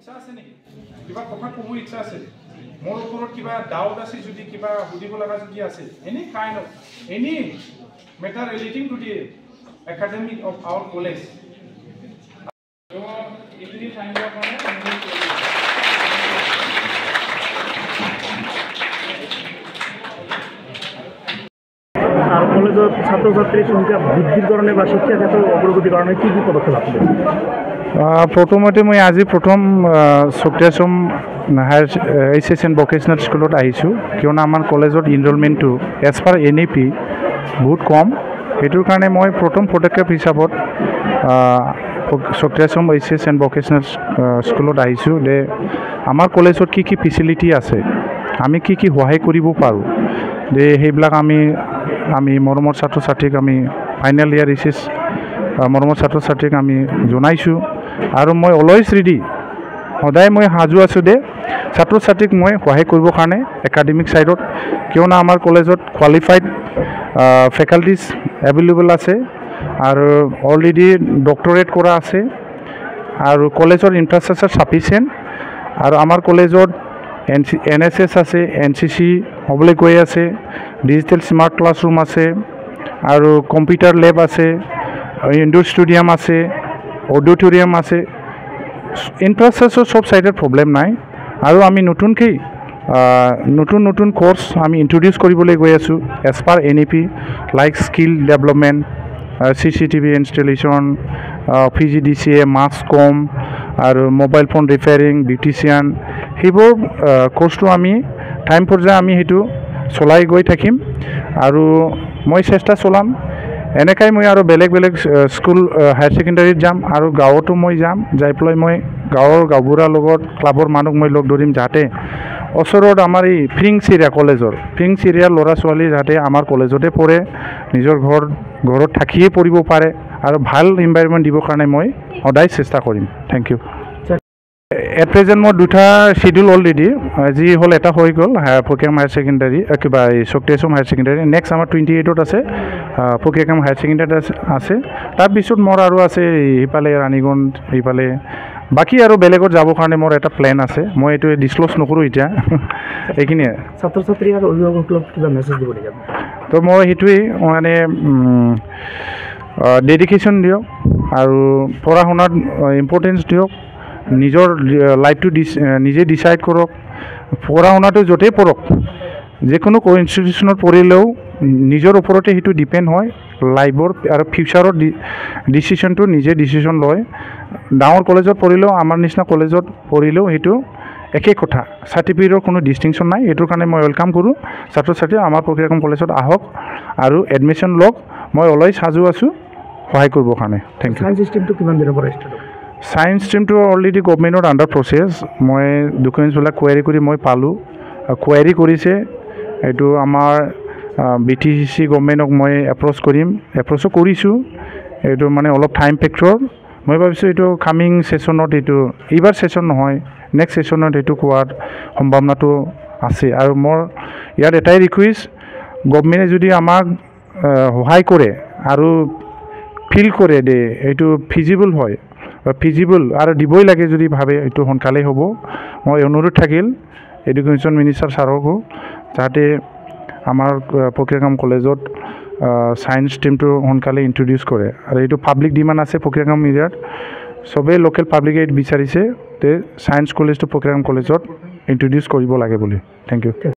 ইচ্ছা আছে নেকি কিবা কথা ক'ব ইচ্ছা আছে মোৰ ওপৰত কিবা ডাউট আছে যদি কিবা বুজিব লগা যদি আছে any kind of any matter relating to the academic of our college তো এইখিনি টাইম দিয়া কাৰণে আৰ কলেজেৰ ছাত্ৰছাত্ৰীৰ সংখ্যা বৃদ্ধিৰ কাৰণে বা শিক্ষা ক্ষেত্ৰে অগ্ৰগতিৰ কাৰণে কী কী পদক্ষেপ আছে? প্ৰথমতে মই আজি প্ৰথম চকটিয়াচম হায়াৰ এইচ এণ্ড ভকেশ্যনেল স্কুলত আহিছোঁ কিয়নো আমাৰ কলেজত ইনৰলমেণ্টটো এজ পাৰ NAP বহুত কম সেইটোৰ কাৰণে মই প্ৰথম পদক্ষেপ হিচাপত চকটিয়াচম এইচ এণ্ড ভকেশ্যনেল স্কুলত আহিছোঁ যে আমাৰ কলেজত কি কি ফেচিলিটি আছে আমি কি কি সহায় কৰিব পাৰোঁ যে সেইবিলাক আমি মৰমৰ ছাত্ৰ ছাত্ৰীক আমি ফাইনেল ইয়াৰ এইচ মৰমৰ ছাত্ৰ ছাত্ৰীক আমি জনাইছোঁ আৰু মই অলৱেজ ৰেডি সদায় মই সাজু আছোঁ যে ছাত্ৰ ছাত্ৰীক মই সহায় কৰিবৰ কাৰণে একাডেমিক ছাইডত কিয়নো আমাৰ কলেজত কোৱালিফাইড ফেকাল্টিজ এভেইলেবল আছে আৰু অলৰেডি ডক্টৰেট কৰা আছে আৰু কলেজৰ ইনফ্ৰাষ্ট্ৰাকচাৰ চাফিচিয়েণ্ট আৰু আমাৰ কলেজত NSS আছে NCC হ'বলৈ গৈ আছে ডিজিটেল স্মাৰ্ট ক্লাছৰুম আছে আৰু কম্পিউটাৰ লেব আছে ইনডোৰ ষ্টেডিয়াম আছে অডিটৰিয়াম আছে ইনফ্ৰাষ্ট্ৰাকচাৰ সব সাইডেৰ প্ৰবলেম নাই আৰু আমি নতুনকৈ নতুন কোৰ্স আমি ইন্ট্ৰোডিউস কৰিবলৈ গৈ আছোঁ as per NAP like skill development CCTV installation PGDCA mass comm আৰু মোবাইল ফোন ৰিপেয়াৰিং বিউটিচিয়ান সেইবোৰ কোৰ্সটো আমি টাইম পৰ্যায়ে আমি সেইটো চলাই গৈ থাকিম আৰু মই চেষ্টা চলাম এনেকাই মই আৰু বেলেগ স্কুল হায়াৰ ছেকেণ্ডাৰীত যাম আৰু গাঁৱতো মই যাম যাই পেলাই মই গাঁৱৰ গাঁওবুঢ়াৰ লগত ক্লাবৰ মানুহক মই লগ ধৰিম যাতে ওচৰত আমাৰ এই ফ্ৰিংছ এৰিয়া কলেজৰ ফ্ৰিংছ এৰিয়াৰ ল'ৰা ছোৱালী যাতে আমাৰ কলেজতে পঢ়ে নিজৰ ঘৰত থাকিয়ে পঢ়িব পাৰে আৰু ভাল এনভাইৰনমেণ্ট দিবৰ কাৰণে মই সদায় চেষ্টা কৰিম থেংক ইউ এট প্ৰেজেণ্ট মোৰ দুটা শিডিউল অলৰেডি যি হ'ল এটা হৈ গ'ল ফকিয়াম হায়াৰ ছেকেণ্ডাৰী কিবা এই চকটিয়াচম হায়াৰ ছেকেণ্ডাৰী নেক্সট আমাৰ 28ত আছে ফকিয়াম হায়াৰ ছেকেণ্ডাৰীত আছে তাৰপিছত মোৰ আৰু আছে সিফালে ৰাণীগঞ্জ সিফালে বাকী আৰু বেলেগত যাবৰ কাৰণে মোৰ এটা প্লেন আছে মই এইটো ডিছক্ল'জ নকৰোঁ এতিয়া এইখিনিয়ে ছাত্ৰ ছাত্ৰী আৰু অভিভাৱকসকলক কিবা মেছেজ দিব লাগিব তো মই সেইটোৱেই মানে ডেডিকেশ্যন দিয়ক আৰু পঢ়া শুনাত ইম্পৰ্টেঞ্চ দিয়ক নিজৰ লাইফটো নিজে ডিচাইড কৰক পঢ়া শুনাটো য'তেই পঢ়ক যিকোনো ইনষ্টিটিউশ্যনত পঢ়িলেও নিজৰ ওপৰতে সেইটো ডিপেণ্ড হয় লাইফৰ আৰু ফিউচাৰৰ ডিচিশ্যনটো নিজে ডিচিশ্যন লয় ডাঙৰ কলেজত পঢ়িলেও আমাৰ নিচিনা কলেজত পঢ়িলেও সেইটো একেই কথা চাৰ্টিফিকেটৰ কোনো ডিষ্টিংশ্যন নাই এইটোৰ কাৰণে মই ৱেলকাম কৰোঁ ছাত্ৰ ছাত্ৰী আমাৰ প্ৰক্ৰিয়াকৰণ কলেজত আহক আৰু এডমিশ্যন লওক মই অলৱেজ সাজু আছোঁ সহায় কৰিবৰ কাৰণে থেংক ইউ সায়েন্স ষ্ট্ৰীমটো কিমান দিনৰ পৰা ষ্টাৰ্ট হ'ব সায়েন্স ষ্ট্ৰীমটো অলৰেডি গভৰ্ণমেণ্টৰ আণ্ডাৰ প্ৰচেছ মই ডকুমেণ্টছবিলাক কুৱেৰি কৰি মই পালোঁ কুৱেৰি কৰিছে এইটো আমাৰ BTC গভৰ্ণমেণ্টক মই এপ্ৰ'চো কৰিছোঁ এইটো মানে অলপ টাইম ফেক্টৰ মই ভাবিছোঁ এইটো কামিং ছেশ্যনত এইবাৰ ছেশ্যন নহয় নেক্সট ছেশ্যনত এইটো কোৱাৰ সম্ভাৱনাটো আছে আৰু মোৰ ইয়াত এটাই ৰিকুৱেষ্ট গভৰ্ণমেণ্টে যদি আমাক সহায় কৰে আৰু ফিল কৰে যে এইটো ফিজিবল হয় ফিজিবল আৰু দিবই লাগে যদি ভাবে এইটো সোনকালে হ'ব মই অনুৰোধ থাকিল এডুকেশ্যন মিনিষ্টাৰ ছাৰকো যাতে আমাৰ প্ৰক্ৰিয়াকৰণ কলেজত সায়েন্স ষ্ট্ৰীমটো সোনকালে ইন্ট্ৰডিউচ কৰে আৰু এইটো পাব্লিক ডিমাণ্ড আছে প্ৰক্ৰিয়াকৰণ এৰিয়াত চবেই লোকেল পাব্লিকে বিচাৰিছে যে সায়েন্স কলেজটো প্ৰক্ৰিয়াকৰণ কলেজত ইন্ট্ৰডিউচ কৰিব লাগে বুলি থেংক ইউ